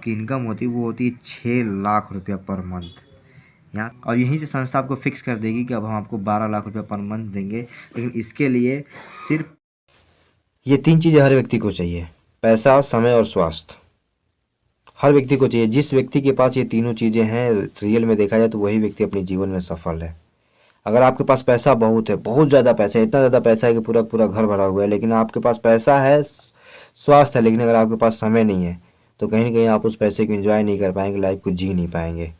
आपकी इनकम होती है वो होती है 6 लाख रुपया पर मंथ। यहाँ और यहीं से संस्था आपको फिक्स कर देगी कि अब हम आपको 12 लाख रुपया पर मंथ देंगे। लेकिन इसके लिए सिर्फ ये 3 चीज़ें हर व्यक्ति को चाहिए, पैसा, समय और स्वास्थ्य। हर व्यक्ति को चाहिए। जिस व्यक्ति के पास ये तीनों चीज़ें हैं, रियल में देखा जाए तो वही व्यक्ति अपने जीवन में सफल है। अगर आपके पास पैसा बहुत है, बहुत ज़्यादा पैसा है, इतना ज़्यादा पैसा है कि पूरा पूरा घर भरा हुआ है, लेकिन आपके पास पैसा है, स्वास्थ्य है, लेकिन अगर आपके पास समय नहीं है तो कहीं ना कहीं आप उस पैसे को एंजॉय नहीं कर पाएंगे, लाइफ को जी नहीं पाएंगे।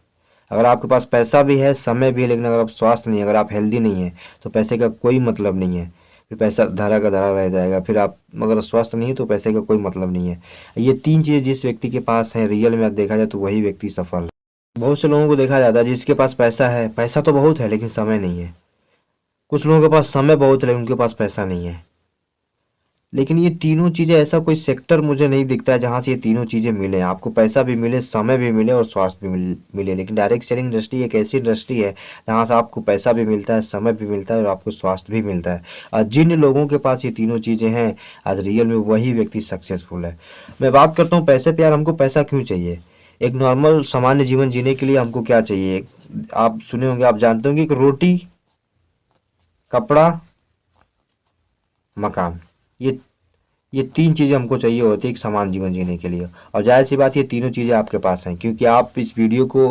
अगर आपके पास पैसा भी है, समय भी है, लेकिन अगर आप स्वास्थ्य नहीं है, अगर आप हेल्दी नहीं है, तो पैसे का कोई मतलब नहीं है। फिर पैसा धरा का धरा रह जाएगा। फिर आप अगर स्वस्थ नहीं है तो पैसे का कोई मतलब नहीं है। ये 3 चीज़ें जिस व्यक्ति के पास है, रियल में देखा जाए तो वही व्यक्ति सफल है। बहुत से लोगों को देखा जाता है जिसके पास पैसा है, पैसा तो बहुत है लेकिन समय नहीं है। कुछ लोगों के पास समय बहुत है लेकिन उनके पास पैसा नहीं है। लेकिन ये तीनों चीज़ें, ऐसा कोई सेक्टर मुझे नहीं दिखता है जहाँ से ये तीनों चीज़ें मिले, आपको पैसा भी मिले, समय भी मिले और स्वास्थ्य भी मिले। लेकिन डायरेक्ट सेलिंग इंडस्ट्री एक ऐसी इंडस्ट्री है जहाँ से आपको पैसा भी मिलता है, समय भी मिलता है और आपको स्वास्थ्य भी मिलता है। और जिन लोगों के पास ये तीनों चीज़ें हैं, आज रियल में वही व्यक्ति सक्सेसफुल है। मैं बात करता हूँ पैसे पे। यार हमको पैसा क्यों चाहिए? एक नॉर्मल सामान्य जीवन जीने के लिए हमको क्या चाहिए? आप सुने होंगे, आप जानते होंगे कि रोटी, कपड़ा, मकान, ये 3 चीज़ें हमको चाहिए होती है एक समान जीवन जीने के लिए। और जाहिर सी बात, ये तीनों चीज़ें आपके पास हैं, क्योंकि आप इस वीडियो को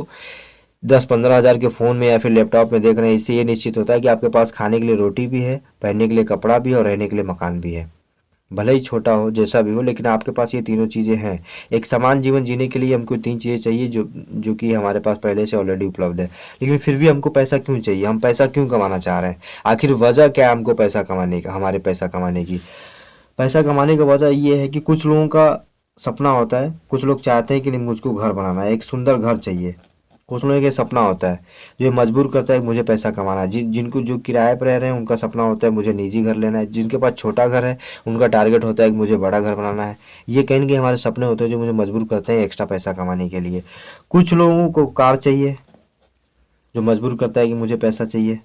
10-15 हज़ार के फ़ोन में या फिर लैपटॉप में देख रहे हैं। इससे ये निश्चित होता है कि आपके पास खाने के लिए रोटी भी है, पहनने के लिए कपड़ा भी है और रहने के लिए मकान भी है। भले ही छोटा हो, जैसा भी हो, लेकिन आपके पास ये तीनों चीज़ें हैं। एक समान जीवन जीने के लिए हमको 3 चीज़ें चाहिए जो कि हमारे पास पहले से ऑलरेडी उपलब्ध है। लेकिन फिर भी हमको पैसा क्यों चाहिए? हम पैसा क्यों कमाना चाह रहे हैं? आखिर वजह क्या है हमको पैसा कमाने का, हमारे पैसा कमाने की? पैसा कमाने का वजह ये है कि कुछ लोगों का सपना होता है, कुछ लोग चाहते हैं कि नहीं मुझको घर बनाना है, एक सुंदर घर चाहिए। कुछ लोगों का सपना होता है जो मजबूर करता है कि मुझे पैसा कमाना है। जिनको जो किराए पर रह रहे हैं उनका सपना होता है मुझे निजी घर लेना है। जिनके पास छोटा घर है उनका टारगेट होता है कि मुझे बड़ा घर बनाना है। ये कहीं ना कहीं हमारे सपने होते हैं जो मुझे मजबूर करते हैं एक्स्ट्रा पैसा कमाने के लिए। कुछ लोगों को कार चाहिए जो मजबूर करता है कि मुझे पैसा चाहिए।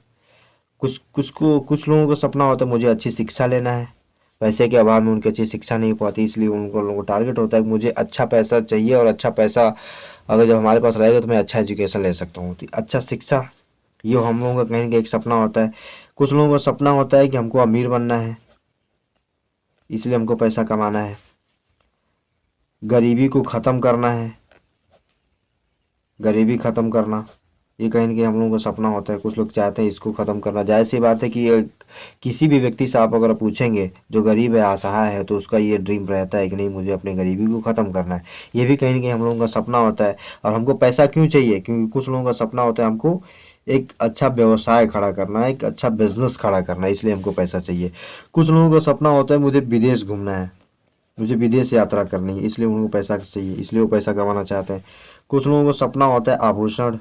कुछ लोगों का सपना होता है मुझे अच्छी शिक्षा लेना है, पैसे के अभाव में उनकी अच्छी शिक्षा नहीं पाती, इसलिए उनको लोगों को टारगेट होता है कि मुझे अच्छा पैसा चाहिए और अच्छा पैसा अगर जब हमारे पास रहेगा तो मैं अच्छा एजुकेशन ले सकता हूँ, तो अच्छा शिक्षा, ये हम लोगों का कहीं ना कहीं एक सपना होता है। कुछ लोगों का सपना होता है कि हमको अमीर बनना है, इसलिए हमको पैसा कमाना है। गरीबी को ख़त्म करना है, गरीबी ख़त्म करना, ये कहीं ना कहीं हम लोगों का सपना होता है। कुछ लोग चाहते हैं इसको ख़त्म करना। जाहिर सी बात है कि किसी भी व्यक्ति से आप अगर पूछेंगे जो गरीब है, असहाय है, तो उसका ये ड्रीम रहता है कि नहीं मुझे अपनी गरीबी को ख़त्म करना है। ये भी कहीं ना कहीं हम लोगों का सपना होता है। और हमको पैसा क्यों चाहिए? क्योंकि कुछ लोगों का सपना होता है हमको एक अच्छा व्यवसाय खड़ा करना है, एक अच्छा बिजनेस खड़ा करना है, इसलिए हमको पैसा चाहिए। कुछ लोगों का सपना होता है मुझे विदेश घूमना है, मुझे विदेश यात्रा करनी है, इसलिए उनको पैसा चाहिए, इसलिए वो पैसा कमाना चाहते हैं। कुछ लोगों का सपना होता है आभूषण,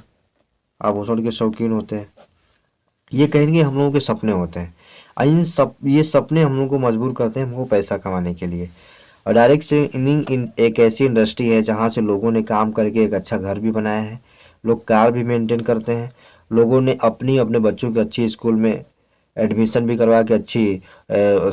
आभूषण के शौकीन होते हैं। ये कहीं ना कहीं हम लोगों के सपने होते हैं। ये सपने हम लोगों को मजबूर करते हैं हमको पैसा कमाने के लिए। और डायरेक्ट सेलिंग एक ऐसी इंडस्ट्री है जहाँ से लोगों ने काम करके एक अच्छा घर भी बनाया है, लोग कार भी मेंटेन करते हैं, लोगों ने अपने बच्चों के अच्छी स्कूल में एडमिशन भी करवा के अच्छी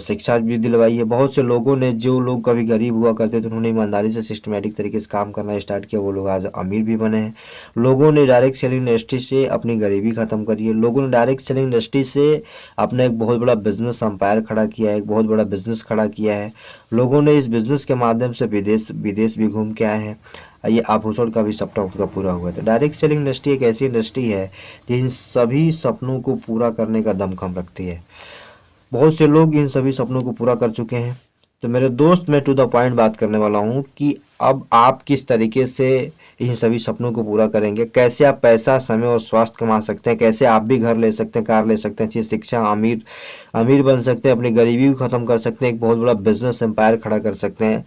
शिक्षा भी दिलवाई है। बहुत से लोगों ने, जो लोग कभी गरीब हुआ करते थे, उन्होंने ईमानदारी से सिस्टमेटिक तरीके से काम करना स्टार्ट किया, वो लोग आज अमीर भी बने हैं। लोगों ने डायरेक्ट सेलिंग इंडस्ट्री से अपनी गरीबी ख़त्म करी है। लोगों ने डायरेक्ट सेलिंग इंडस्ट्री से अपना एक बहुत बड़ा बिजनेस एम्पायर खड़ा किया है, एक बहुत बड़ा बिजनेस खड़ा किया है। लोगों ने इस बिजनेस के माध्यम से विदेश विदेश भी घूम के आए हैं। ये आभूषण का भी सपना उनका पूरा हुआ था। डायरेक्ट सेलिंग इंडस्ट्री एक ऐसी इंडस्ट्री है जो इन सभी सपनों को पूरा करने का दमखम रखती है। बहुत से लोग इन सभी सपनों को पूरा कर चुके हैं। तो मेरे दोस्त, मैं टू द पॉइंट बात करने वाला हूँ कि अब आप किस तरीके से इन सभी सपनों को पूरा करेंगे, कैसे आप पैसा, समय और स्वास्थ्य कमा सकते हैं, कैसे आप भी घर ले सकते हैं, कार ले सकते हैं, अच्छी शिक्षा, अमीर अमीर बन सकते हैं, अपनी गरीबी को ख़त्म कर सकते हैं, एक बहुत बड़ा बिजनेस एम्पायर खड़ा कर सकते हैं।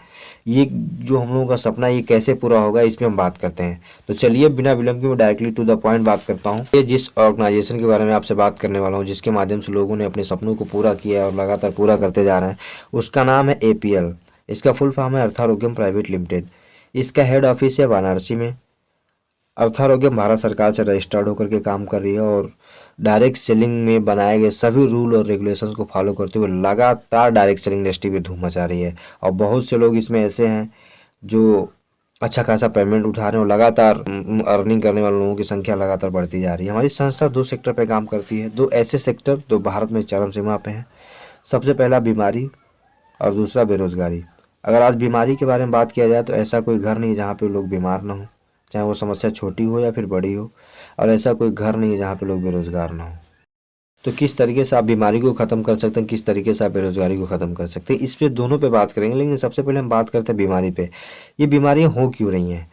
ये जो हम लोगों का सपना है ये कैसे पूरा होगा, इस पर हम बात करते हैं। तो चलिए बिना विलंब के मैं डायरेक्टली टू द पॉइंट बात करता हूँ। ये जिस ऑर्गेनाइजेशन के बारे में आपसे बात करने वाला हूँ, जिसके माध्यम से लोगों ने अपने सपनों को पूरा किया और लगातार पूरा करते जा रहे हैं, उसका नाम है APL। इसका फुल फॉर्म है अर्थारोग्यम प्राइवेट लिमिटेड। इसका हेड ऑफिस है वाराणसी में। अर्थारोग्यम भारत सरकार से रजिस्टर्ड होकर के काम कर रही है और डायरेक्ट सेलिंग में बनाए गए सभी रूल और रेगुलेशंस को फॉलो करते हुए लगातार डायरेक्ट सेलिंग इंडस्ट्री में धूम मचा रही है। और बहुत से लोग इसमें ऐसे हैं जो अच्छा खासा पेमेंट उठा रहे हैं और लगातार अर्निंग करने वाले लोगों की संख्या लगातार बढ़ती जा रही है। हमारी संस्था 2 सेक्टर पे काम करती है, 2 ऐसे सेक्टर जो भारत में चरम सीमा पे हैं। सबसे पहला बीमारी और दूसरा बेरोज़गारी। अगर आज बीमारी के बारे में बात किया जाए तो ऐसा कोई घर नहीं है जहाँ पे लोग बीमार ना हों, चाहे वो समस्या छोटी हो या फिर बड़ी हो, और ऐसा कोई घर नहीं है जहाँ पे लोग बेरोज़गार ना हों। तो किस तरीके से आप बीमारी को ख़त्म कर सकते हैं, किस तरीके से आप बेरोज़गारी को ख़त्म कर सकते हैं, इस पे दोनों पे बात करेंगे। लेकिन सबसे पहले हम बात करते हैं बीमारी पे। ये बीमारियाँ हो क्यों रही हैं?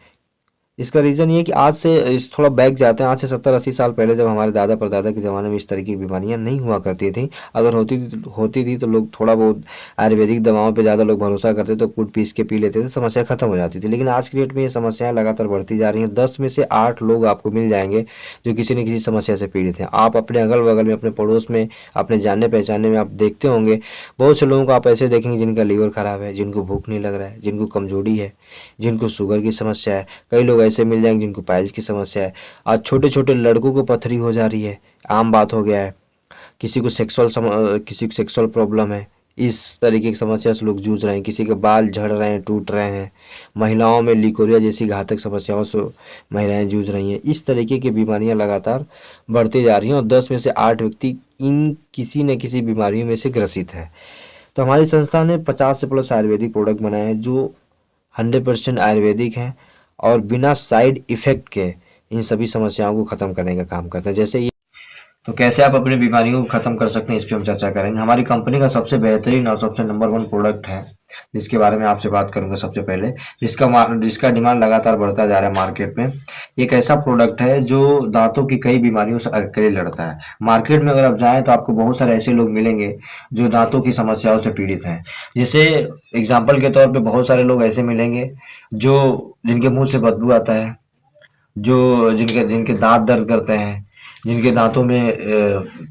इसका रीज़न ये है कि आज से इस थोड़ा बैक जाते हैं, आज से 70-80 साल पहले जब हमारे दादा परदादा के ज़माने में इस तरह की बीमारियां नहीं हुआ करती थी। अगर होती थी तो लोग थोड़ा बहुत आयुर्वेदिक दवाओं पे ज़्यादा लोग भरोसा करते, तो कूट पीस के पी लेते थे, समस्या खत्म हो जाती थी। लेकिन आज की डेट में ये समस्याएं लगातार बढ़ती जा रही हैं। 10 में से 8 लोग आपको मिल जाएंगे जो किसी न किसी समस्या से पीड़ित हैं। आप अपने अगल बगल में, अपने पड़ोस में, अपने जानने पहचानने में आप देखते होंगे, बहुत से लोगों को आप ऐसे देखेंगे जिनका लीवर खराब है, जिनको भूख नहीं लग रहा है, जिनको कमजोरी है, जिनको शुगर की समस्या है। कई लोग ऐसे मिल जाएंगे जिनको पाइल्स की समस्या है। आज छोटे छोटे लड़कों को पथरी हो जा रही है, आम बात हो गया है। किसी को सेक्सुअल प्रॉब्लम है, इस तरीके की समस्या से लोग जूझ रहे हैं। किसी के बाल झड़ रहे हैं, टूट रहे हैं। महिलाओं में लिकोरिया जैसी घातक समस्याओं से महिलाएं जूझ रही हैं। इस तरीके की बीमारियां लगातार बढ़ती जा रही हैं और 10 में से 8 व्यक्ति इन किसी न किसी बीमारियों में से ग्रसित है। तो हमारी संस्था ने 50 से प्लस आयुर्वेदिक प्रोडक्ट बनाए हैं जो 100% आयुर्वेदिक हैं और बिना साइड इफ़ेक्ट के इन सभी समस्याओं को ख़त्म करने का काम करते हैं। जैसे ये, तो कैसे आप अपनी बीमारियों को ख़त्म कर सकते हैं, इस पे हम चर्चा करेंगे। हमारी कंपनी का सबसे बेहतरीन और सबसे नंबर 1 प्रोडक्ट है, जिसके बारे में आपसे बात करूंगा सबसे पहले, जिसका डिमांड लगातार बढ़ता जा रहा है मार्केट में। एक ऐसा प्रोडक्ट है जो दांतों की कई बीमारियों से अकेले लड़ता है। मार्केट में अगर आप जाएं तो आपको बहुत सारे ऐसे लोग मिलेंगे जो दांतों की समस्याओं से पीड़ित हैं। जैसे एग्जाम्पल के तौर पे बहुत सारे लोग ऐसे मिलेंगे जो जिनके मुंह से बदबू आता है, जो जिनके जिनके दांत दर्द करते हैं, जिनके दांतों में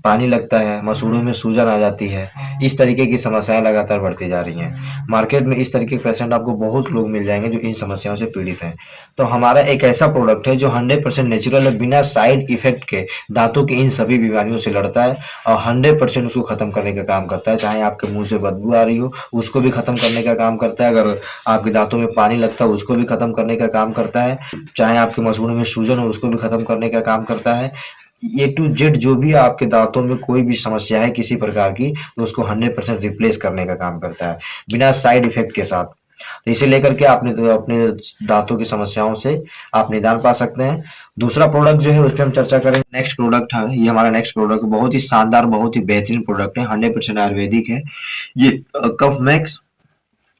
पानी लगता है, मसूड़ों में सूजन आ जाती है। इस तरीके की समस्याएं लगातार बढ़ती जा रही हैं। मार्केट में इस तरीके के पेशेंट आपको बहुत लोग मिल जाएंगे जो इन समस्याओं से पीड़ित हैं। तो हमारा एक ऐसा प्रोडक्ट है जो 100% नेचुरल है, बिना साइड इफेक्ट के दांतों की इन सभी बीमारियों से लड़ता है और 100% उसको खत्म करने का काम करता है। चाहे आपके मुंह से बदबू आ रही हो, उसको भी खत्म करने का काम करता है। अगर आपके दांतों में पानी लगता है, उसको भी खत्म करने का काम करता है। चाहे आपके मसूड़ों में सूजन हो, उसको भी खत्म करने का काम करता है। ए टू जेड जो भी आपके दांतों में कोई भी समस्या है किसी प्रकार की, तो उसको 100% रिप्लेस करने का काम करता है, बिना साइड इफेक्ट के साथ। तो इसे लेकर के आपने तो अपने दांतों की समस्याओं से आप निदान पा सकते हैं। दूसरा प्रोडक्ट जो है उस पर हम चर्चा करेंगे। नेक्स्ट प्रोडक्ट है, ये हमारा नेक्स्ट प्रोडक्ट बहुत ही शानदार, बहुत ही बेहतरीन प्रोडक्ट है, 100% आयुर्वेदिक है। ये कफ मैक्स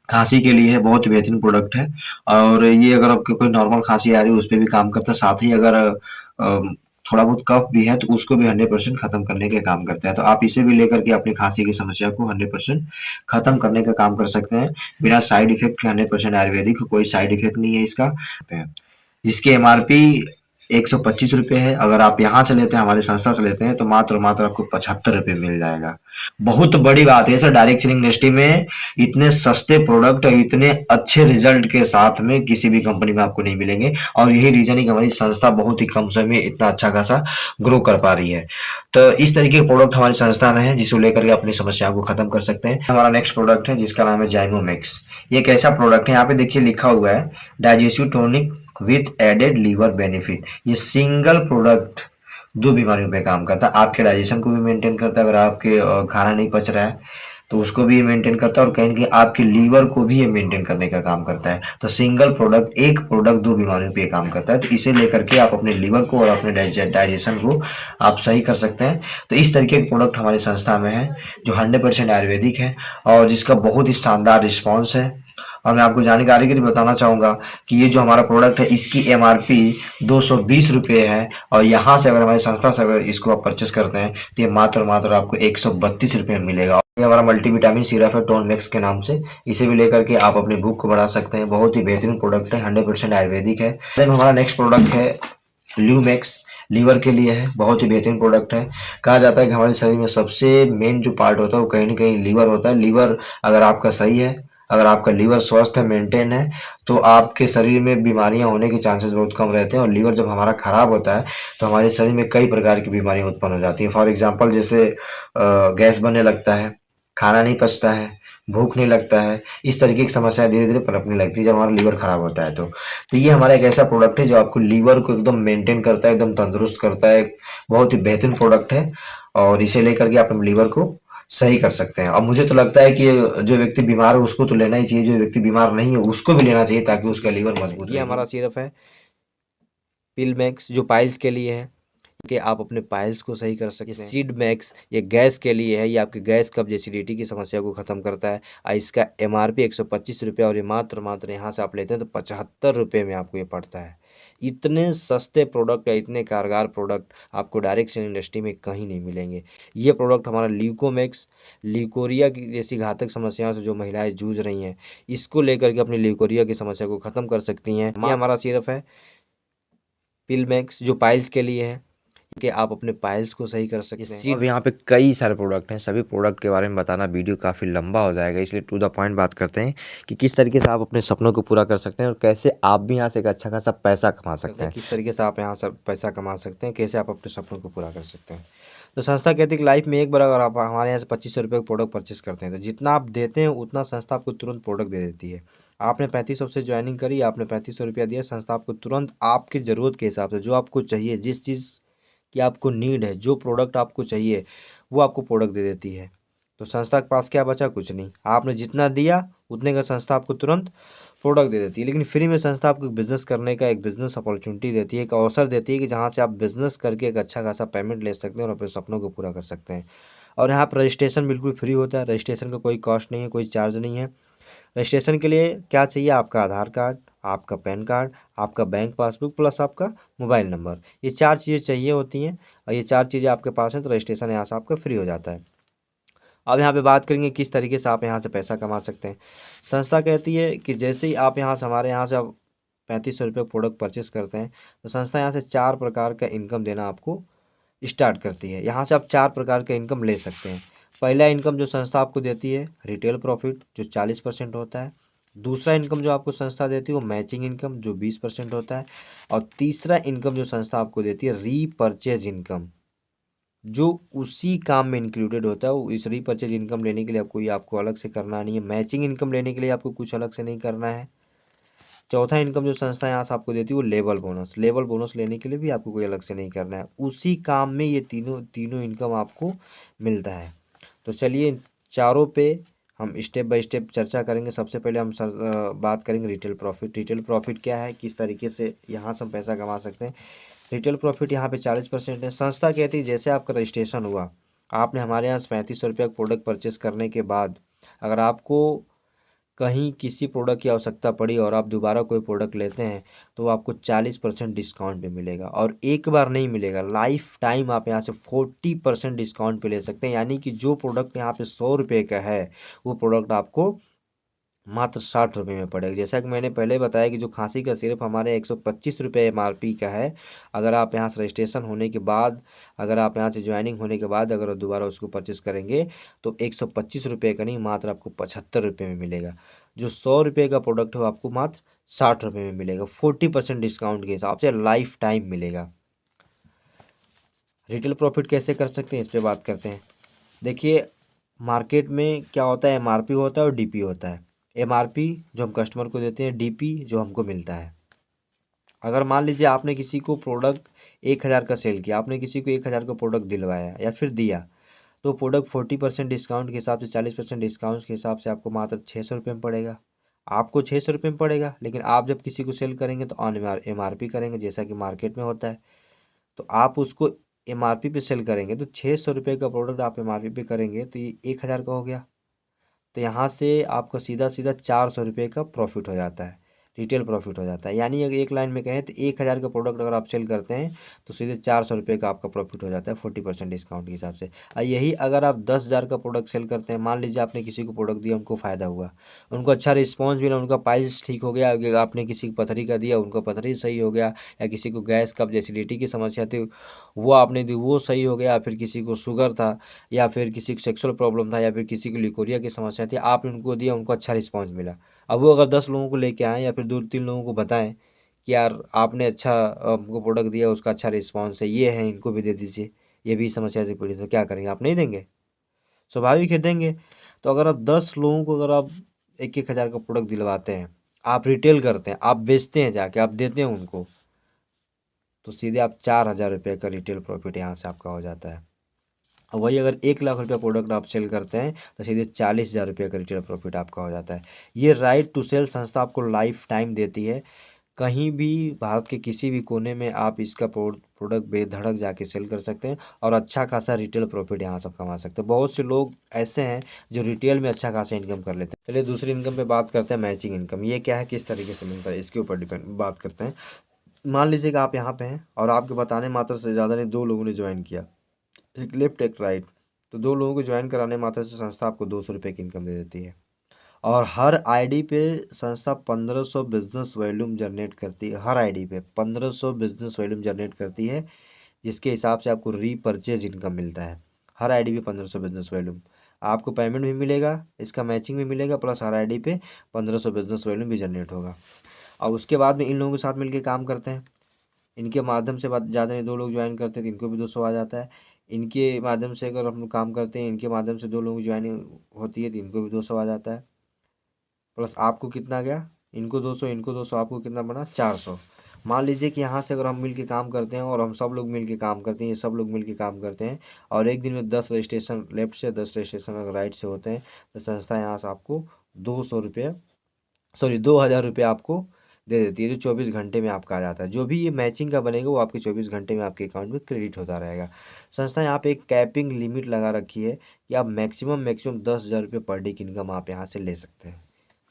खांसी के लिए है, बहुत ही बेहतरीन प्रोडक्ट है। और ये अगर आपको कोई नॉर्मल खांसी आ रही है उस पर भी काम करता है, साथ ही अगर थोड़ा बहुत कफ भी है तो उसको भी 100% खत्म करने का काम करता है। तो आप इसे भी लेकर के अपनी खांसी की समस्या को 100% खत्म करने का काम कर सकते हैं, बिना साइड इफेक्ट के। 100% आयुर्वेदिक, कोई साइड इफेक्ट नहीं है इसका। इसकी एमआरपी 125 रुपये है। अगर आप यहाँ से लेते हैं, हमारी संस्था से लेते हैं, तो मात्र मात्र आपको 75 रुपये मिल जाएगा। बहुत बड़ी बात है सर, डायरेक्ट सेलिंग इंडस्ट्री में इतने सस्ते प्रोडक्ट और इतने अच्छे रिजल्ट के साथ में किसी भी कंपनी में आपको नहीं मिलेंगे। और यही रीजन है कि हमारी संस्था बहुत ही कम समय में इतना अच्छा खासा ग्रो कर पा रही है। तो इस तरीके के प्रोडक्ट हमारी संस्था में है जिसको लेकर के अपनी समस्याओं को खत्म कर सकते हैं। हमारा नेक्स्ट प्रोडक्ट है जिसका नाम है जाइमोमैक्स। ये एक ऐसा प्रोडक्ट है, यहाँ पे देखिए लिखा हुआ है digestive tonic with added liver benefit. ये सिंगल प्रोडक्ट 2 बीमारियों पे काम करता है। आपके डाइजेशन को भी मेंटेन करता है, अगर आपके खाना नहीं पच रहा है तो उसको भी ये मेंटेन करता है, और कहीं ना कहीं आपके लीवर को भी ये मेंटेन करने का काम करता है। तो सिंगल प्रोडक्ट, एक प्रोडक्ट 2 बीमारियों पे काम करता है। तो इसे लेकर के आप अपने लीवर को और अपने डाइजेशन को आप सही कर सकते हैं। तो इस तरीके के प्रोडक्ट हमारी संस्था में है जो 100% आयुर्वेदिक है और जिसका बहुत ही शानदार रिस्पॉन्स है। और मैं आपको जानकारी के लिए बताना चाहूँगा कि ये जो हमारा प्रोडक्ट है इसकी एमआरपी 220 रुपये है, और यहाँ से अगर हमारी संस्था से अगर इसको आप परचेस करते हैं तो ये मात्र मात्र आपको 132 रुपये में मिलेगा। ये हमारा मल्टीविटामिन सिरप है टोन मैक्स के नाम से। इसे भी लेकर के आप अपनी भूख को बढ़ा सकते हैं। बहुत ही बेहतरीन प्रोडक्ट है, 100% आयुर्वेदिक है। देन हमारा नेक्स्ट प्रोडक्ट है ल्यूमैक्स, लीवर के लिए है, बहुत ही बेहतरीन प्रोडक्ट है। कहा जाता है कि हमारे शरीर में सबसे मेन जो पार्ट होता है वो कहीं ना कहीं लीवर होता है। लीवर अगर आपका सही है, अगर आपका लीवर स्वस्थ है, मेंटेन है, तो आपके शरीर में बीमारियां होने के चांसेस बहुत कम रहते हैं। और लीवर जब हमारा खराब होता है तो हमारे शरीर में कई प्रकार की बीमारियां उत्पन्न हो जाती हैं। फॉर एग्जांपल जैसे गैस बनने लगता है, खाना नहीं पचता है, भूख नहीं लगता है, इस तरीके की समस्याएँ धीरे-धीरे पनपने लगती है जब हमारा लीवर खराब होता है तो। तो ये हमारा एक ऐसा प्रोडक्ट है जो आपको लीवर को एकदम मेंटेन करता है, एकदम तंदुरुस्त करता है, बहुत ही बेहतरीन प्रोडक्ट है और इसे लेकर के आप अपने लीवर को सही कर सकते हैं। और मुझे तो लगता है कि जो व्यक्ति बीमार है उसको तो लेना ही चाहिए, जो व्यक्ति बीमार नहीं है उसको भी लेना चाहिए ताकि उसका लीवर मजबूत रहे। ये हमारा सिरप है पिल मैक्स जो पाइल्स के लिए है कि आप अपने पाइल्स को सही कर सकते हैं। सीड मैक्स ये गैस के लिए है, ये आपकी गैस कब्ज एसिडिटी की समस्या को खत्म करता है। इसका एमआरपी 125 रुपये और ये मात्र यहाँ से आप लेते हैं तो 75 रुपये में आपको ये पड़ता है। इतने सस्ते प्रोडक्ट या इतने कारगर प्रोडक्ट आपको डायरेक्ट सेल इंडस्ट्री में कहीं नहीं मिलेंगे। ये प्रोडक्ट हमारा ल्यूकोमैक्स, ल्यूकोरिया की जैसी घातक समस्याओं से जो महिलाएं जूझ रही हैं इसको लेकर के अपनी ल्यूकोरिया की समस्या को खत्म कर सकती हैं। ये हमारा सिरप है पिल मैक्स जो पाइल्स के लिए है कि आप अपने पाइल्स को सही कर सकते हैं। और यहाँ पे कई सारे प्रोडक्ट हैं, सभी प्रोडक्ट के बारे में बताना वीडियो काफ़ी लंबा हो जाएगा, इसलिए टू द पॉइंट बात करते हैं कि किस तरीके से आप अपने सपनों को पूरा कर सकते हैं और कैसे आप भी यहाँ से एक अच्छा खासा पैसा कमा सकते हैं। किस तरीके से आप यहाँ से पैसा कमा सकते हैं, कैसे आप अपने सपनों को पूरा कर सकते हैं। तो संस्था कहती है कि लाइफ में एक बार अगर आप हमारे यहाँ से 2500 रुपये का प्रोडक्ट परचेस करते हैं तो जितना आप देते हैं उतना संस्था आपको तुरंत प्रोडक्ट दे देती है। आपने 3500 से ज्वाइनिंग करी, आपने 3500 रुपया दिया, संस्था आपको तुरंत आपकी ज़रूरत के हिसाब से जो आपको चाहिए, जिस चीज़ की आपको नीड है, जो प्रोडक्ट आपको चाहिए वो आपको प्रोडक्ट दे देती है। तो संस्था के पास क्या बचा? कुछ नहीं। आपने जितना दिया उतने का संस्था आपको तुरंत प्रोडक्ट दे देती है। लेकिन फ्री में संस्था आपको बिज़नेस करने का एक बिज़नेस अपॉर्चुनिटी देती है, एक अवसर देती है कि जहाँ से आप बिज़नेस करके एक अच्छा खासा पेमेंट ले सकते हैं और अपने सपनों को पूरा कर सकते हैं। और यहाँ पर रजिस्ट्रेशन बिल्कुल फ्री होता है, रजिस्ट्रेशन का कोई कॉस्ट नहीं है, कोई चार्ज नहीं है। रजिस्ट्रेशन के लिए क्या चाहिए? आपका आधार कार्ड, आपका पैन कार्ड, आपका बैंक पासबुक प्लस आपका मोबाइल नंबर, ये 4 चीज़ें चाहिए होती हैं और ये 4 चीज़ें आपके पास हैं तो रजिस्ट्रेशन यहाँ से आपका फ्री हो जाता है। अब यहाँ पे बात करेंगे किस तरीके से आप यहाँ से पैसा कमा सकते हैं। संस्था कहती है कि जैसे ही आप यहाँ से हमारे यहाँ से आप 3500 रुपये प्रोडक्ट परचेस करते हैं तो संस्था यहाँ से 4 प्रकार का इनकम देना आपको स्टार्ट करती है। यहाँ से आप 4 प्रकार का इनकम ले सकते हैं। पहला इनकम जो संस्था आपको देती है रिटेल प्रॉफिट जो 40% होता है। दूसरा इनकम जो आपको संस्था देती है वो मैचिंग इनकम जो 20% होता है। और तीसरा इनकम जो संस्था आपको देती है रीपर्चेज इनकम जो उसी काम में इंक्लूडेड होता है। वो इस रीपर्चेज इनकम लेने के लिए आपको अलग से करना नहीं है। मैचिंग इनकम लेने के लिए आपको कुछ अलग से नहीं करना है। चौथा इनकम जो संस्था यहाँ से आपको देती है वो लेवल बोनस, लेवल बोनस लेने के लिए भी आपको कोई अलग से नहीं करना है। उसी काम में ये तीनों तीनों इनकम आपको मिलता है। तो चलिए चारों पे हम स्टेप बाय स्टेप चर्चा करेंगे। सबसे पहले हम बात करेंगे रिटेल प्रॉफिट। रिटेल प्रॉफिट क्या है, किस तरीके से यहाँ से हम पैसा कमा सकते हैं। रिटेल प्रॉफिट यहाँ पे 40% है। संस्था कहती है जैसे आपका रजिस्ट्रेशन हुआ, आपने हमारे यहाँ से 3500 रुपये का प्रोडक्ट परचेस करने के बाद अगर आपको कहीं किसी प्रोडक्ट की आवश्यकता पड़ी और आप दोबारा कोई प्रोडक्ट लेते हैं तो आपको 40% डिस्काउंट पे मिलेगा। और एक बार नहीं मिलेगा, लाइफ टाइम आप यहाँ से 40% डिस्काउंट पे ले सकते हैं। यानी कि जो प्रोडक्ट यहाँ पे 100 रुपये का है वो प्रोडक्ट आपको मात्र 60 रुपये में पड़ेगा। जैसा कि मैंने पहले बताया कि जो खांसी का सिरप हमारे 125 रुपये एमआरपी का है, अगर आप यहाँ से रजिस्ट्रेशन होने के बाद, अगर आप यहाँ से ज्वाइनिंग होने के बाद अगर दोबारा उसको परचेस करेंगे तो 125 रुपये का नहीं मात्र आपको 75 रुपये में मिलेगा। जो 100 रुपये का प्रोडक्ट है वो आपको मात्र 60 रुपये में मिलेगा। 40% डिस्काउंट के हिसाब से लाइफ टाइम मिलेगा। रिटेल प्रॉफिट कैसे कर सकते हैं इस पर बात करते हैं। देखिए मार्केट में क्या होता है, एमआरपी होता है और डीपी होता है। एमआरपी जो हम कस्टमर को देते हैं, डीपी जो हमको मिलता है। अगर मान लीजिए आपने किसी को प्रोडक्ट 1000 का सेल किया, आपने किसी को 1000 का प्रोडक्ट दिलवाया या फिर दिया, तो प्रोडक्ट 40% डिस्काउंट के हिसाब से, 40% डिस्काउंट के हिसाब से आपको मात्र 600 रुपये में पड़ेगा। आपको 600 रुपये में पड़ेगा, लेकिन आप जब किसी को सेल करेंगे तो ऑन एमआरपी करेंगे जैसा कि मार्केट में होता है। तो आप उसको एमआरपी पे सेल करेंगे तो 600 रुपये का प्रोडक्ट आप एमआरपी पे करेंगे तो ये 1000 का हो गया। तो यहाँ से आपका सीधा सीधा 400 रुपये का प्रॉफिट हो जाता है, रिटेल प्रॉफिट हो जाता है। यानी अगर एक लाइन में कहें तो 1000 का प्रोडक्ट अगर आप सेल करते हैं तो सीधे 400 रुपये का आपका प्रॉफिट हो जाता है 40% डिस्काउंट के हिसाब से। और यही अगर आप 10,000 का प्रोडक्ट सेल करते हैं, मान लीजिए आपने किसी को प्रोडक्ट दिया, उनको फ़ायदा हुआ, उनको अच्छा रिस्पॉन्स मिला, उनका पाइल्स ठीक हो गया, आपने किसी को पथरी का दिया, उनका पथरी सही हो गया, या किसी को गैस कब्ज एसिडिटी की समस्या थी वो आपने दी, वो सही हो गया, फिर किसी को शुगर था, या फिर किसी को सेक्सुअल प्रॉब्लम था, या फिर किसी को लिकोरिया की समस्या थी, आपने उनको दिया, उनको अच्छा रिस्पॉन्स मिला। अब वो अगर 10 लोगों को लेके आएँ या फिर 2-3 लोगों को बताएं कि यार आपने अच्छा हमको प्रोडक्ट दिया, उसका अच्छा रिस्पॉन्स है, ये है, इनको भी दे दीजिए, ये भी समस्या से पीड़ित है, क्या करेंगे? आप नहीं देंगे? स्वाभाविक है देंगे। तो अगर आप 10 लोगों को अगर आप 1-1 हज़ार का प्रोडक्ट दिलवाते हैं, आप रिटेल करते हैं, आप बेचते हैं जाके, आप देते हैं उनको, तो सीधे आप 4,000 रुपये का रिटेल प्रॉफिट यहाँ से आपका हो जाता है। और वही अगर 1 लाख रुपया प्रोडक्ट आप सेल करते हैं तो सीधे 40,000 रुपये का रिटेल प्रॉफिट आपका हो जाता है। ये राइट टू सेल संस्था आपको लाइफ टाइम देती है। कहीं भी भारत के किसी भी कोने में आप इसका प्रोडक्ट बेधड़क जाके सेल कर सकते हैं और अच्छा खासा रिटेल प्रॉफिट यहाँ सब कमा सकते हैं। बहुत से लोग ऐसे हैं जो रिटेल में अच्छा खासा इनकम कर लेते हैं। चलिए दूसरी इनकम पे बात करते हैं, मैचिंग इनकम। ये क्या है, किस तरीके से मिलता है, इसके ऊपर डिपेंड बात करते हैं। मान लीजिए कि आप यहाँ पे हैं और आपके बताने मात्र से ज़्यादा नहीं 2 लोगों ने ज्वाइन किया, एक लेफ्ट एक राइट, तो 2 लोगों को ज्वाइन कराने मात्र से संस्था आपको 200 रुपये की इनकम दे देती है। और हर आईडी पे संस्था 1500 बिजनेस वॉल्यूम जनरेट करती है। हर आईडी पे 1500 बिजनेस वॉल्यूम जनरेट करती है, जिसके हिसाब से आपको रीपर्चेज इनकम मिलता है। हर आईडी पे 1500 बिजनेस वॉल्यूम, आपको पेमेंट भी मिलेगा, इसका मैचिंग भी मिलेगा, प्लस हर आईडी पे 1500 बिजनेस वॉल्यूम भी जनरेट होगा। और उसके बाद में इन लोगों के साथ मिलकर काम करते हैं, इनके माध्यम से बात ज़्यादा नहीं 2 लोग ज्वाइन करते हैं तो इनको भी 200 आ जाता है। इनके माध्यम से अगर हम लोग काम करते हैं, इनके माध्यम से 2 लोग ज्वाइनिंग होती है तो इनको भी 200 आ जाता है। प्लस आपको कितना गया, इनको 200 इनको 200, आपको कितना बना 400। मान लीजिए कि यहाँ से अगर हम मिल के काम करते हैं और हम सब लोग मिल के काम करते हैं, ये सब लोग मिल के काम करते हैं और एक दिन में 10 रजिस्ट्रेशन लेफ्ट से 10 रजिस्ट्रेशन अगर राइट से होते हैं तो संस्था यहाँ से आपको 200 रुपये, सॉरी 2,000 रुपये आपको दे देती है, जो 24 घंटे में आपका आ जाता है। जो भी ये मैचिंग का बनेगा वो आपके 24 घंटे में आपके अकाउंट में क्रेडिट होता रहेगा। संस्था यहाँ पे एक कैपिंग लिमिट लगा रखी है कि आप मैक्सिमम 10,000 रुपये पर डे की इनकम आप यहाँ से ले सकते हैं।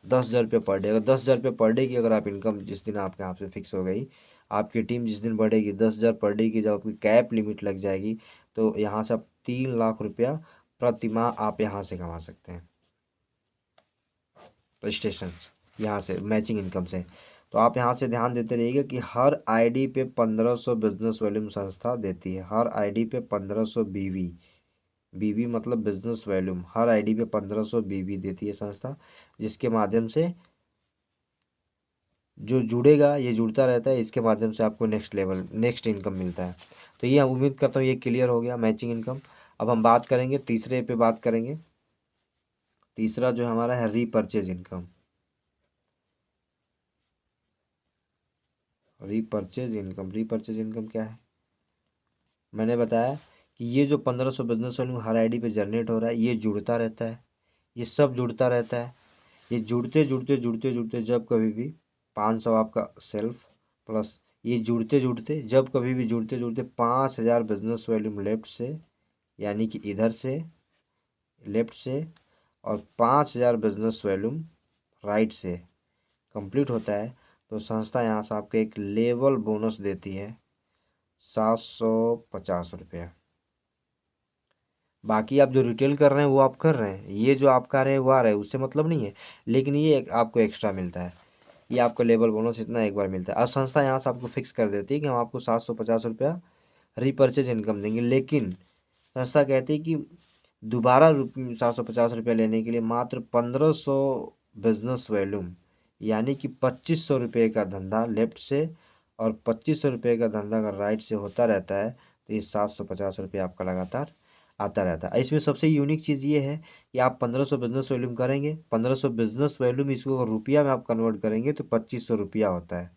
10,000 रुपये पर डे, अगर 10,000 रुपये पर डे की अगर आप इनकम जिस दिन आपके यहाँ से फिक्स हो गई, आपकी टीम जिस दिन बढ़ेगी, 10,000 पर डे की जब आपकी कैप लिमिट लग जाएगी तो यहाँ से आप 3 लाख रुपया प्रति माह आप यहाँ से कमा सकते हैं रजिस्ट्रेशन, यहाँ से मैचिंग इनकम से। तो आप यहाँ से ध्यान देते रहिएगा कि हर आईडी पे 1500 बिजनेस वॉल्यूम संस्था देती है। हर आईडी पे 1500 बीवी, बीवी मतलब बिजनेस वॉल्यूम, हर आईडी पे 1500 बीवी देती है संस्था, जिसके माध्यम से जो जुड़ेगा ये जुड़ता रहता है, इसके माध्यम से आपको नेक्स्ट लेवल नेक्स्ट इनकम मिलता है। तो ये उम्मीद करता हूँ ये क्लियर हो गया मैचिंग इनकम। अब हम बात करेंगे तीसरे पे, बात करेंगे तीसरा जो हमारा है repurchase income. Repurchase income, repurchase income क्या है, मैंने बताया कि ये जो 1500 बिजनेस वैल्यू हर आईडी पे जनरेट हो रहा है, ये जुड़ता रहता है, ये सब जुड़ता रहता है। ये जुड़ते जुड़ते जुड़ते जुड़ते जब कभी भी 500 आपका सेल्फ, प्लस ये जुड़ते जुड़ते जब कभी भी जुड़ते जुड़ते 5,000 बिजनेस वैल्यूम लेफ्ट से, यानी कि इधर से लेफ्ट से, और 5,000 बिजनेस वैल्यूम राइट से कंप्लीट होता है तो संस्था यहाँ से आपको एक लेवल बोनस देती है 750 रुपया। बाकी आप जो रिटेल कर रहे हैं वो आप कर रहे हैं, ये जो आप कर रहे हैं वो आ रहा है, उससे मतलब नहीं है, लेकिन ये आपको एक्स्ट्रा मिलता है, ये आपको लेवल बोनस इतना एक बार मिलता है। और संस्था यहाँ से आपको फिक्स कर देती है कि हम आपको 750 रुपया रीपर्चेज इनकम देंगे, लेकिन संस्था कहती है कि दोबारा 750 रुपया लेने के लिए मात्र 1500 बिजनेस वॉल्यूम, यानी कि 2500 रुपये का धंधा लेफ्ट से और 2500 रुपये का धंधा अगर राइट से होता रहता है तो ये 750 रुपये आपका लगातार आता रहता है। इसमें सबसे यूनिक चीज़ ये है कि आप 1500 बिजनेस वॉल्यूम करेंगे, 1500 बिजनेस वॉल्यूम इसको अगर रुपया में आप कन्वर्ट करेंगे तो 2500 रुपया होता है,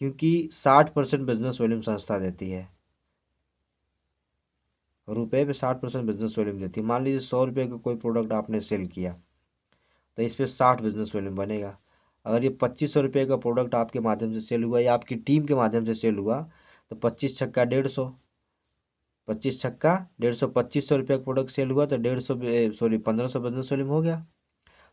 क्योंकि 60% बिजनेस वॉल्यूम संस्था देती है। रुपये पे 60% बिजनेस वॉल्यूम देती है। मान लीजिए 100 रुपये का कोई प्रोडक्ट आपने सेल किया तो इस पर 60 बिजनेस वॉल्यूम बनेगा। अगर ये 2500 रुपये का प्रोडक्ट आपके माध्यम से सेल हुआ या आपकी टीम के माध्यम से सेल हुआ तो 25 छक्का 150, 25 छक्का 150, 2500 रुपये का प्रोडक्ट सेल हुआ तो 150, सॉरी 1500 बिजनेस वॉल्यूम हो गया।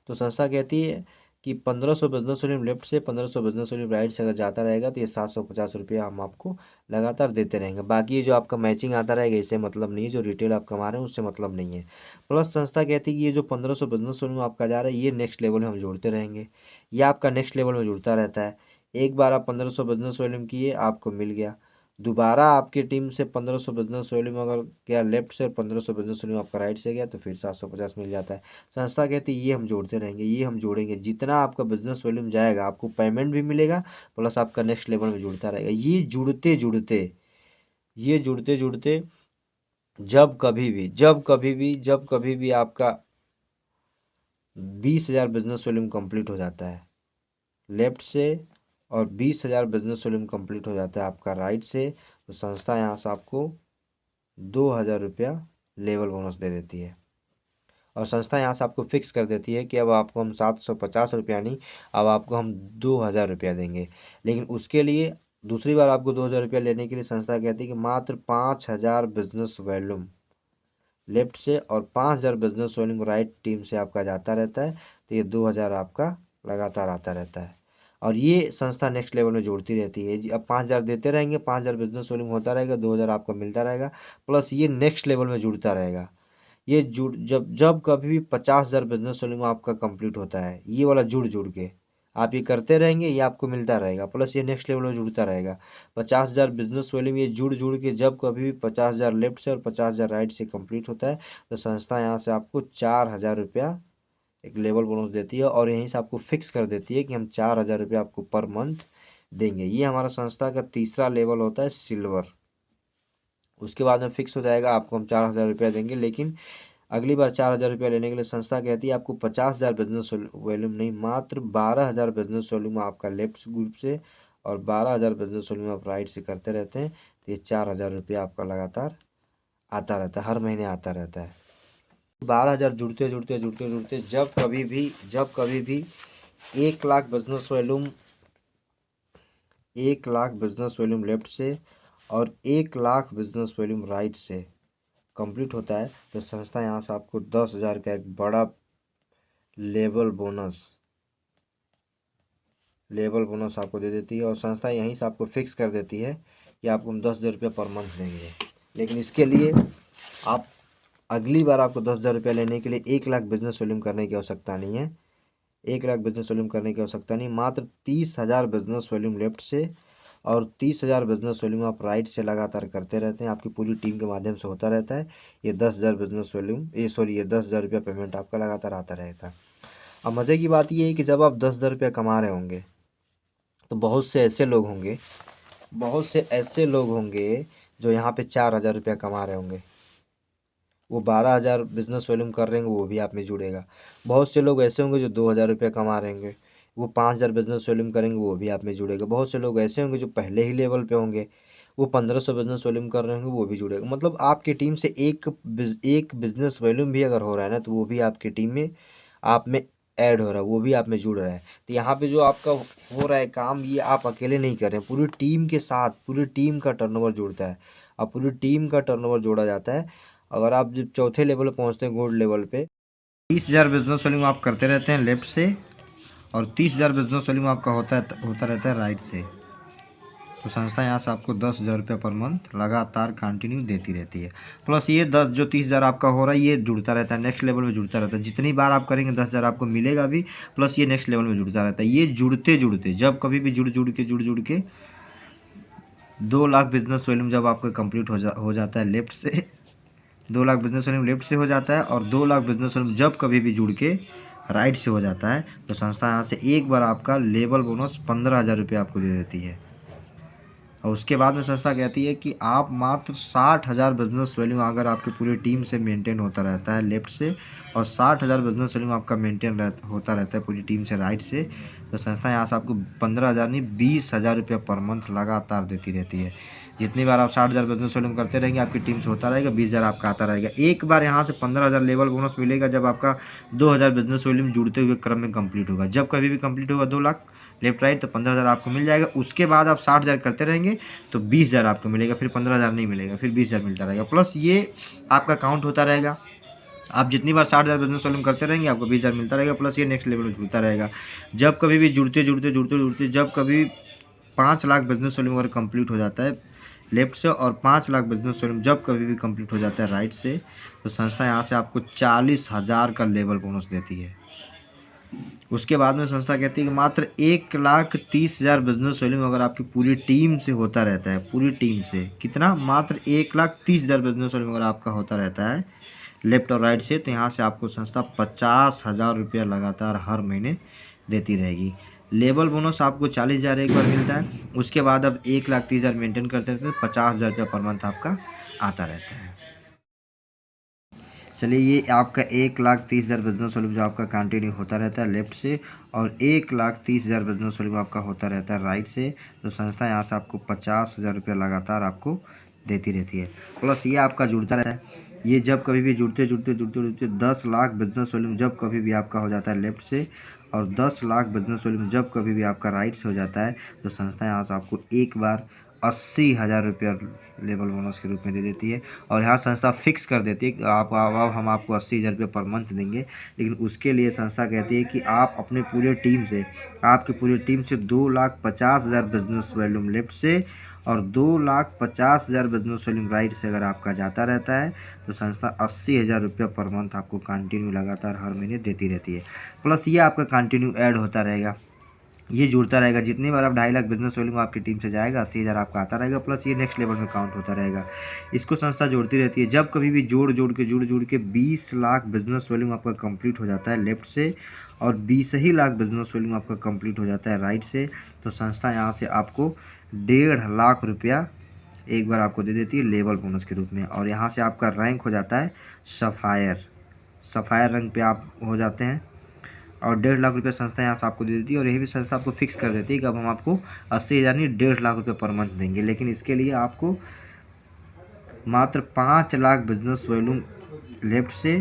तो संस्था कहती है कि 1500 बिजनेस वॉल्यूम लेफ्ट से 1500 बिजनेस वॉल्यूम राइट से अगर जाता रहेगा तो ये 750 रुपया हम आपको लगातार देते रहेंगे। बाकी ये जो आपका मैचिंग आता रहेगा इससे मतलब नहीं है, जो रिटेल आप कमा रहे हैं उससे मतलब नहीं है। प्लस संस्था कहती है कि ये जो 1500 बिजनेस वॉल्यूम आपका जा रहा है ये नेक्स्ट लेवल में हम जोड़ते रहेंगे, ये आपका नेक्स्ट लेवल में जुड़ता रहता है। एक बार आप 1500 बिजनेस वॉल्यूम किए, आपको मिल गया, दोबारा आपकी टीम से 1500 बिजनेस वॉल्यूम अगर गया लेफ्ट से और 1500 बिजनेस वॉल्यूम आपका राइट से गया तो फिर 750 मिल जाता है। संस्था कहती है ये हम जोड़ते रहेंगे, ये हम जोड़ेंगे, जितना आपका बिजनेस वॉल्यूम जाएगा आपको पेमेंट भी मिलेगा, प्लस आपका नेक्स्ट लेवल में जुड़ता रहेगा। ये जुड़ते जुड़ते जब कभी भी आपका 20,000 बिजनेस वॉल्यूम कंप्लीट हो जाता है लेफ्ट से और 20,000 बिजनेस वॉल्यूम कंप्लीट हो जाता है आपका राइट से, तो संस्था यहाँ से आपको 2,000 रुपया लेवल बोनस दे देती है। और संस्था यहाँ से आपको फिक्स कर देती है कि अब आपको हम 750 रुपया नहीं, अब आपको हम 2,000 रुपया देंगे। लेकिन उसके लिए दूसरी बार आपको 2,000 रुपया लेने के लिए संस्था कहती है कि मात्र 5,000 बिजनेस वॉल्यूम लेफ्ट से और 5,000 बिजनेस वॉल्यूम राइट टीम से आपका जाता रहता है, तो ये 2,000 आपका लगातार आता रहता है। और ये संस्था नेक्स्ट लेवल में जोड़ती रहती है जी। अब 5,000 देते रहेंगे, 5,000 बिजनेस वॉल्यूम होता रहेगा, 2,000 आपका मिलता रहेगा, प्लस ये नेक्स्ट लेवल में जुड़ता रहेगा। ये जुड़ जब जब कभी भी 50,000 बिजनेस वॉल्यूम आपका कंप्लीट होता है, ये वाला जुड़ जुड़ के आप ये करते रहेंगे, ये आपको मिलता रहेगा, प्लस ये नेक्स्ट लेवल में जुड़ता रहेगा। 50,000 बिजनेस वॉल्यूम ये जुड़ जुड़ के जब कभी भी 50,000 लेफ्ट से और 50,000 राइट से कंप्लीट होता है, तो संस्था यहाँ से आपको 4,000 रुपया एक लेवल बोनस देती है और यहीं से आपको फिक्स कर देती है कि हम 4,000 रुपया आपको पर मंथ देंगे। ये हमारा संस्था का तीसरा लेवल होता है सिल्वर। उसके बाद में फिक्स हो जाएगा आपको हम 4,000 रुपया देंगे, लेकिन अगली बार 4,000 रुपया लेने के लिए संस्था कहती है आपको 50,000 बिजनेस वॉल्यूम नहीं, मात्र 12,000 बिजनेस वॉल्यूम आपका लेफ्ट ग्रुप से और 12,000 बिजनेस वॉल्यूम आप राइट से करते रहते हैं, तो ये 4,000 रुपया आपका लगातार आता रहता है, हर महीने आता रहता है। 12,000 जुड़ते जुड़ते जुड़ते जुड़ते जब कभी भी 1,00,000 business volume 1,00,000 business volume left से और 1,00,000 बिजनेस वॉल्यूम राइट से कंप्लीट होता है, तो संस्था यहाँ से आपको 10,000 का एक बड़ा लेवल बोनस आपको दे देती है। और संस्था यहीं से आपको फिक्स कर देती है कि आपको हम 10,000 रुपया पर मंथ देंगे। लेकिन इसके लिए आप अगली बार आपको 10,000 रुपया लेने के लिए 1,00,000 बिजनेस वॉल्यूम करने की आवश्यकता नहीं है। 1,00,000 बिजनेस वॉल्यूम करने की आवश्यकता नहीं, मात्र 30,000 बिजनेस वॉल्यूम लेफ्ट से और 30,000 बिजनेस वॉल्यूम आप राइट से लगातार करते रहते हैं, आपकी पूरी टीम के माध्यम से होता रहता है। ये 10,000 बिजनेस वॉल्यूम ये 10,000 रुपया पेमेंट आपका लगातार आता रहेगा। अब मज़े की बात ये है कि जब आप 10,000 रुपया कमा रहे होंगे, तो बहुत से ऐसे लोग होंगे जो यहाँ पे 4,000 रुपया कमा रहे होंगे। वो 12,000 बिजनेस वॉल्यूम कर रहे होंगे, वो भी आप में जुड़ेगा। बहुत से लोग ऐसे होंगे जो 2,000 रुपया कमा रहे होंगे, वो 5,000 बिजनेस वॉल्यूम करेंगे, वो भी आप में जुड़ेगा। बहुत से लोग ऐसे होंगे जो पहले ही लेवल पे होंगे, वो 1,500 बिजनेस वॉल्यूम कर रहे होंगे, वो भी जुड़ेगा। मतलब आपकी टीम से एक बिजनेस वॉल्यूम भी अगर हो रहा है ना, तो वो भी आपकी टीम में आप में ऐड हो रहा है, वो भी आप में जुड़ रहा है। तो यहाँ पे जो आपका हो रहा है काम, ये आप अकेले नहीं कर रहे हैं, पूरी टीम के साथ पूरी टीम का टर्नओवर जुड़ता है। अब पूरी टीम का टर्नओवर जोड़ा जाता है। अगर आप जब चौथे लेवल पर पहुँचते हैं, गोल्ड लेवल पे, 30,000 बिजनेस वॉल्यूम आप करते रहते हैं लेफ्ट से और 30,000 बिजनेस वॉल्यूम आपका होता रहता है राइट से, तो संस्था यहाँ से आपको 10,000 रुपये पर मंथ लगातार कंटिन्यू देती रहती है। प्लस ये 30,000 आपका हो रहा है, ये जुड़ता रहता है, नेक्स्ट लेवल में जुड़ता रहता है। जितनी बार आप करेंगे 10,000 आपको मिलेगा भी, प्लस ये नेक्स्ट लेवल में जुड़ता रहता है। ये जुड़ते जुड़ते जब कभी भी जुड़ जुड़ के 2,00,000 बिजनेस वॉल्यूम जब आपका कंप्लीट हो जाता है लेफ्ट से, 2,00,000 बिजनेस वॉल्यूम लेफ्ट से हो जाता है और 2,00,000 बिजनेस वॉल्यूम जब कभी भी जुड़ के राइट से हो जाता है, तो संस्था यहाँ से एक बार आपका लेवल बोनस 15,000 रुपये आपको दे देती है। और उसके बाद में संस्था कहती है कि आप मात्र 60,000 बिजनेस वॉल्यूम अगर आपकी पूरी टीम से मेंटेन होता रहता है लेफ्ट से और 60,000 बिजनेस वॉल्यूम आपका मेंटेन होता रहता है पूरी टीम से राइट से, तो संस्था यहाँ से आपको 15,000 नहीं 20,000 रुपया पर मंथ लगातार देती रहती है। जितनी बार आप 60,000 बिजनेस वॉल्यूम करते रहेंगे, आपकी टीम से होता रहेगा, 20,000 आपका आता रहेगा। एक बार यहाँ से 15,000 लेवल बोनस मिलेगा जब आपका 2,000 बिजनेस वॉल्यूम जुड़ते हुए क्रम में कंप्लीट होगा। जब कभी भी कंप्लीट होगा 2,00,000 लेफ्ट राइट, तो 15,000 आपको मिल जाएगा। उसके बाद आप 60,000 करते रहेंगे तो 20,000 आपको मिलेगा, फिर 15,000 नहीं मिलेगा, फिर 20,000 मिलता रहेगा। प्लस ये आपका काउंट होता रहेगा, आप जितनी बार 60,000 बिजनेस वॉल्यूम करते रहेंगे आपको 20,000 मिलता रहेगा, प्लस ये नेक्स्ट लेवल में जुड़ता रहेगा। जब कभी भी जुड़ते जब कभी 5,00,000 बिजनेस वॉल्यूम अगर कंप्लीट हो जाता है लेफ्ट से और 5,00,000 बिजनेस वॉल्यूम जब कभी भी कंप्लीट हो जाता है राइट से, तो संस्था यहाँ से आपको 40,000 का लेवल बोनस देती है। उसके बाद में संस्था कहती है कि मात्र 1,30,000 बिजनेस वॉल्यूम अगर आपकी पूरी टीम से होता रहता है, पूरी टीम से कितना, मात्र 1,30,000 बिजनेस वॉल्यूम अगर आपका होता रहता है लेफ्ट और राइट से, तो यहाँ से आपको संस्था 50,000 रुपया लगातार हर महीने देती रहेगी। लेवल बोनस आपको 40,000 एक बार मिलता है, उसके बाद अब 1,30,000 मेंटेन करते रहते हैं, 50,000 रुपया पर मंथ आपका आता रहता है। चलिए, ये आपका 1,30,000 बिजनेस वॉल्यूम जो आपका कंटिन्यू होता रहता है लेफ्ट से, और 1,30,000 बिजनेस वॉल्यूम आपका होता रहता है राइट से। तो संस्था यहाँ से आपको 50,000 रुपये लगातार आपको देती रहती है। प्लस ये आपका जुड़ता रहता है, ये जब कभी भी जुड़ते जुड़ते जुड़ते जुड़ते 10 लाख बिजनेस वॉल्यूम जब कभी भी आपका हो जाता है लेफ्ट से, और 10 लाख बिजनेस वॉल्यूम जब कभी भी आपका राइट से हो जाता है, तो संस्था यहाँ से आपको एक बार 80,000 रुपया लेवल बोनस के रूप में दे देती है। और यहाँ संस्था फिक्स कर देती है कि आप अब हम आपको 80,000 रुपये पर मंथ देंगे, लेकिन उसके लिए संस्था कहती है कि आप अपने पूरे टीम से, आपकी पूरी टीम से 2,50,000 बिजनेस वॉल्यूम लेफ्ट से और 2,50,000 बिजनेस वॉल्यूम राइट से अगर आपका जाता रहता है, तो संस्था 80,000 रुपया पर मंथ आपको कंटिन्यू लगातार हर महीने देती रहती है। प्लस ये आपका कंटिन्यू ऐड होता रहेगा, ये जुड़ता रहेगा। जितनी बार आप 2.5 लाख बिजनेस वॉल्यूम आपकी टीम से जाएगा, 80,000 आपका आता रहेगा, प्लस ये नेक्स्ट लेवल में काउंट होता रहेगा। इसको संस्था जोड़ती रहती है। जब कभी भी जुड़ के 20 लाख बिजनेस वॉल्यूम आपका कंप्लीट हो जाता है लेफ्ट से, और 20 ही लाख बिजनेस वॉल्यूम आपका कंप्लीट हो जाता है राइट से, तो संस्था यहाँ से आपको 1.5 लाख रुपया एक बार आपको दे देती है लेवल बोनस के रूप में। और यहाँ से आपका रैंक हो जाता है सफ़ायर रंग पे आप हो जाते हैं, और 1.5 लाख रुपये संस्था यहाँ से आपको दे देती है। और यही भी संस्था आपको फिक्स कर देती है कि अब हम आपको 80,000 नहीं 1.5 लाख रुपये पर मंथ देंगे, लेकिन इसके लिए आपको मात्र 5 लाख बिजनेस वॉल्यूम लेफ्ट से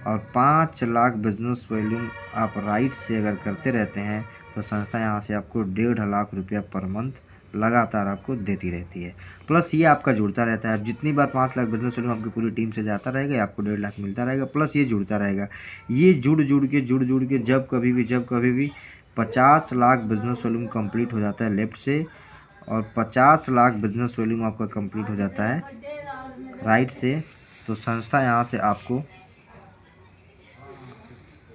और 5 लाख बिजनेस वॉल्यूम आप राइट से अगर करते रहते हैं, तो संस्था यहाँ से आपको 1.5 लाख रुपया पर मंथ लगातार आपको देती रहती है। प्लस ये आपका जुड़ता रहता है। अब जितनी बार 5 लाख बिजनेस वॉल्यूम आपकी पूरी टीम से जाता रहेगा, आपको 1.5 लाख मिलता रहेगा, प्लस ये जुड़ता रहेगा। ये जुड़ के जब कभी भी 50 लाख बिजनेस वॉल्यूम कंप्लीट हो जाता है लेफ्ट से, और 50 लाख बिजनेस वॉल्यूम आपका कंप्लीट हो जाता है राइट से, तो संस्था यहाँ से आपको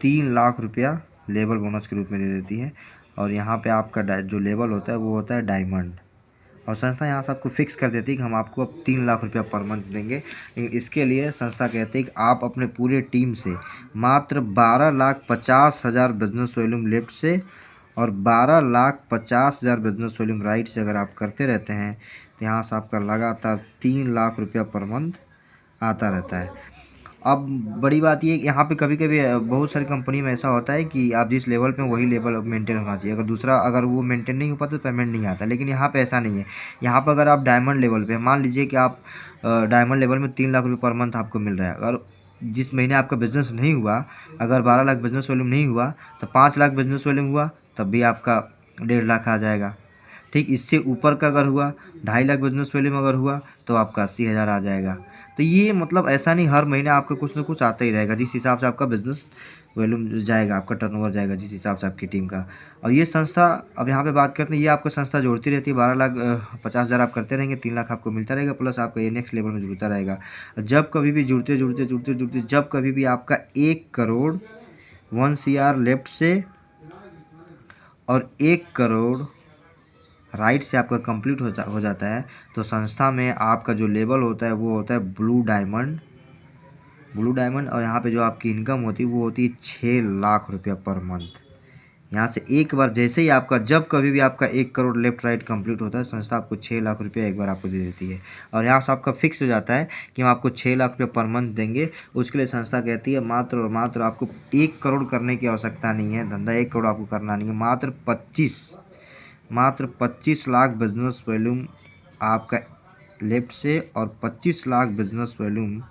3 लाख रुपया लेवल बोनस के रूप में दे देती है। और यहाँ पे आपका जो लेवल होता है वो होता है डायमंड, और संस्था यहाँ से आपको फिक्स कर देती है कि हम आपको अब 3 लाख रुपया पर मंथ देंगे। लेकिन इसके लिए संस्था कहती है कि आप अपने पूरे टीम से मात्र 12,50,000 बिजनेस वॉल्यूम लेफ्ट से और 12,50,000 बिजनेस वॉल्यूम राइट से अगर आप करते रहते हैं, तो यहाँ से आपका लगातार 3 लाख रुपया पर मंथ आता रहता है। अब बड़ी बात ये, यहाँ पे कभी कभी बहुत सारी कंपनी में ऐसा होता है कि आप जिस लेवल पे वही लेवल मेंटेन होना चाहिए, अगर वो मेंटेन नहीं हो पाता तो पेमेंट नहीं आता। लेकिन यहाँ पे ऐसा नहीं है। यहाँ पर अगर आप डायमंड लेवल पे, मान लीजिए कि आप डायमंड लेवल में 3 लाख रुपये पर मंथ आपको मिल रहा है, अगर जिस महीने आपका बिजनेस नहीं हुआ, अगर 12 लाख बिजनेस वॉल्यूम नहीं हुआ, तो 5 लाख बिजनेस वॉल्यूम हुआ, तब भी आपका 1.5 लाख आ जाएगा। ठीक, इससे ऊपर का अगर हुआ, 2.5 लाख बिजनेस वॉल्यूम अगर हुआ, तो आपका 80,000 आ जाएगा। तो ये मतलब ऐसा नहीं, हर महीने आपका कुछ ना कुछ आता ही रहेगा, जिस हिसाब से आपका बिजनेस वॉल्यूम जाएगा, आपका टर्नओवर जाएगा जिस हिसाब से आपकी टीम का। और ये संस्था, अब यहाँ पे बात करते हैं, ये आपको संस्था जोड़ती रहती है। 12,50,000 आप करते रहेंगे, 3 लाख आपको मिलता रहेगा, प्लस आपका ये नेक्स्ट लेवल में जुड़ता रहेगा। जब कभी भी जुड़ते जब कभी भी आपका 1 करोड़ 1 CR लेफ्ट से और 1 करोड़ राइट से आपका कंप्लीट हो जाता है, तो संस्था में आपका जो लेवल होता है वो होता है ब्लू डायमंड। और यहाँ पे जो आपकी इनकम होती है वो होती है 6 लाख रुपया पर मंथ। यहाँ से एक बार जैसे ही आपका, जब कभी भी आपका 1 करोड़ लेफ्ट राइट कंप्लीट होता है, संस्था आपको 6 लाख रुपया एक बार आपको दे देती है। और यहाँ से आपका फिक्स हो जाता है कि हम आपको 6 लाख रुपये पर मंथ देंगे। उसके लिए संस्था कहती है मात्र और मात्र आपको 1 करोड़ करने की आवश्यकता नहीं है, धंधा 1 करोड़ आपको करना नहीं है, मात्र 25 लाख बिजनेस वॉल्यूम आपका लेफ्ट से और 25 लाख बिजनेस वॉल्यूम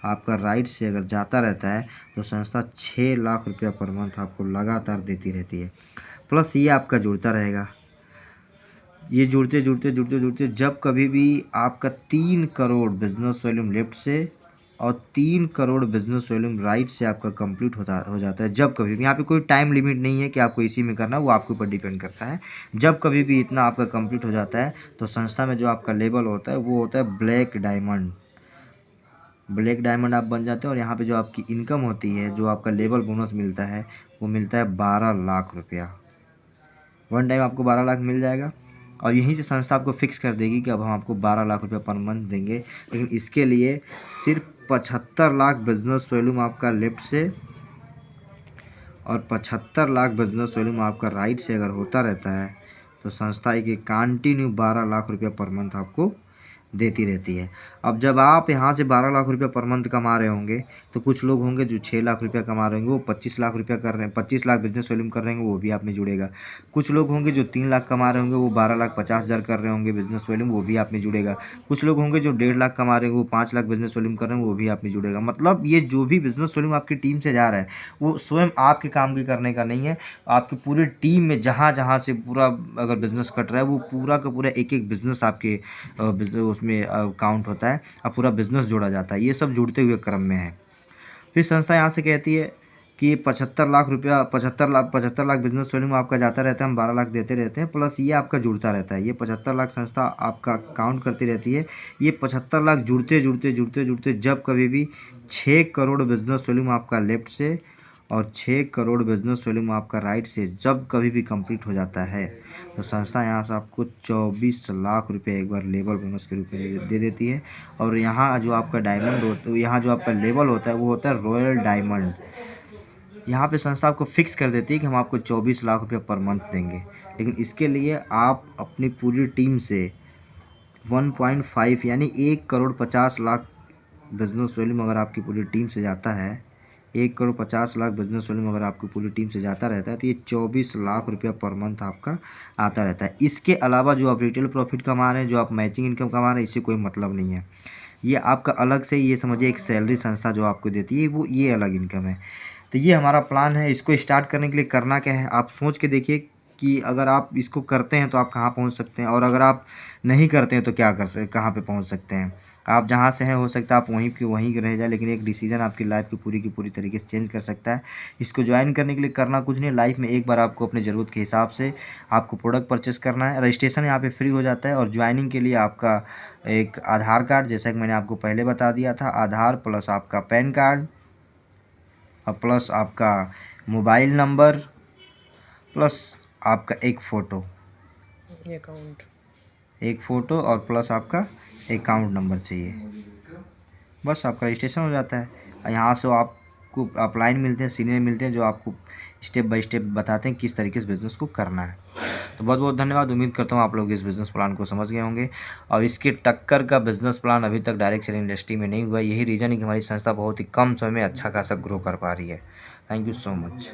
आपका राइट से अगर जाता रहता है, तो संस्था 6 लाख रुपया पर मंथ आपको लगातार देती रहती है। प्लस ये आपका जुड़ता रहेगा। ये जुड़ते जब कभी भी आपका 3 करोड़ बिजनेस वॉल्यूम लेफ्ट से और 3 करोड़ बिजनेस वॉल्यूम राइट से आपका कंप्लीट हो जाता है, जब कभी भी, यहाँ पे कोई टाइम लिमिट नहीं है कि आपको इसी में करना, वो आपके ऊपर डिपेंड करता है। जब कभी भी इतना आपका कंप्लीट हो जाता है, तो संस्था में जो आपका लेवल होता है वो होता है ब्लैक डायमंड आप बन जाते हैं। और यहाँ पे जो आपकी इनकम होती है, जो आपका लेवल बोनस मिलता है, वो मिलता है 12 लाख रुपया। वन टाइम आपको 12 लाख मिल जाएगा, और यहीं से संस्था आपको फिक्स कर देगी कि अब हम आपको 12 लाख रुपये पर मंथ देंगे। लेकिन इसके लिए सिर्फ 75 लाख बिजनेस वॉल्यूम आपका लेफ्ट से और 75 लाख बिजनेस वॉल्यूम आपका राइट से अगर होता रहता है, तो संस्था की कंटिन्यू 12 लाख रुपये पर मंथ आपको देती रहती है। अब जब आप यहाँ से 12 लाख रुपया पर मंथ कमा रहे होंगे, तो कुछ लोग होंगे जो 6 लाख रुपया कमा रहे होंगे, वो 25 लाख रुपया कर रहे हैं, 25 लाख बिजनेस वॉल्यूम कर रहे होंगे, वो भी आप में जुड़ेगा। कुछ लोग होंगे जो 3 लाख कमा रहे होंगे, वो 12,50,000 कर रहे होंगे बिजनेस वॉल्यूम, वो भी आप में जुड़ेगा। कुछ लोग होंगे जो 1.5 लाख कमा रहे होंगे, वो 5 लाख बिजनेस वॉल्यूम कर रहे हैं, वो भी आप में जुड़ेगा। मतलब ये जो भी बिजनेस वॉल्यूम आपकी टीम से जा रहा है, वो स्वयं आपके काम के करने का नहीं है, आपकी पूरी टीम में जहाँ जहाँ से पूरा अगर बिजनेस कट रहा है, वो पूरा का पूरा एक एक बिजनेस आपके बिजनेस उसमें काउंट होता है और पूरा बिजनेस जोड़ा जाता है। ये सब जुड़ते हुए क्रम में है। फिर संस्था यहाँ से कहती है कि 75 लाख बिजनेस वॉल्यूम आपका जाता रहता है, हम 12 लाख देते रहते हैं, प्लस ये आपका जुड़ता रहता है। ये 75 लाख संस्था आपका काउंट करती रहती है। ये 75 लाख जुड़ते जुड़ते जुड़ते जुड़ते जब कभी भी 6 करोड़ बिजनेस वॉल्यूम आपका लेफ्ट से और 6 करोड़ बिजनेस वॉल्यूम आपका राइट से जब कभी भी कंप्लीट हो जाता है, तो संस्था यहाँ से आपको 24 लाख रुपए एक बार लेवल बोनस के रूप में दे देती है। और यहाँ जो आपका डायमंड होता है, यहाँ जो आपका लेवल होता है, वो होता है रॉयल डायमंड। यहाँ पे संस्था आपको फिक्स कर देती है कि हम आपको 24 लाख रुपये पर मंथ देंगे, लेकिन इसके लिए आप अपनी पूरी टीम से 1.5 यानी 1,50,00,000 बिजनेस वॉल्यूम अगर आपकी पूरी टीम से जाता है, 1,50,00,000 बिजनेस वॉल्यूम अगर आपकी पूरी टीम से जाता रहता है, तो ये 24 लाख रुपया पर मंथ आपका आता रहता है। इसके अलावा जो आप रिटेल प्रॉफिट कमा रहे हैं, जो आप मैचिंग इनकम कमा रहे हैं, इससे कोई मतलब नहीं है। ये आपका अलग से, ये समझिए एक सैलरी संस्था जो आपको देती है, वो ये अलग इनकम है। तो ये हमारा प्लान है। इसको स्टार्ट करने के लिए करना क्या है, आप सोच के देखिए कि अगर आप इसको करते हैं तो आप कहाँ पहुँच सकते हैं, और अगर आप नहीं करते हैं तो क्या कहाँ पे पहुँच सकते हैं। आप जहाँ से हैं हो सकता है आप वहीं के वहीं रह जाए, लेकिन एक डिसीजन आपकी लाइफ की पूरी तरीके से चेंज कर सकता है। इसको ज्वाइन करने के लिए करना कुछ नहीं, लाइफ में एक बार आपको अपनी ज़रूरत के हिसाब से आपको प्रोडक्ट परचेस करना है। रजिस्ट्रेशन यहाँ पे फ्री हो जाता है, और ज्वाइनिंग के लिए आपका एक आधार कार्ड, जैसा कि मैंने आपको पहले बता दिया था, आधार प्लस आपका पैन कार्ड और प्लस आपका मोबाइल नंबर प्लस आपका एक फ़ोटो और प्लस आपका अकाउंट नंबर चाहिए। बस आपका रजिस्ट्रेशन हो जाता है। यहाँ से आपको अपलाइन मिलते हैं, सीनियर मिलते हैं, जो आपको स्टेप बाय स्टेप बताते हैं किस तरीके से बिज़नेस को करना है। तो बहुत बहुत धन्यवाद। उम्मीद करता हूँ आप लोग इस बिज़नेस प्लान को समझ गए होंगे, और इसके टक्कर का बिज़नेस प्लान अभी तक डायरेक्ट सेलिंग इंडस्ट्री में नहीं हुआ। यही रीज़न है कि हमारी संस्था बहुत ही कम समय में अच्छा खासा ग्रो कर पा रही है। Thank you so much.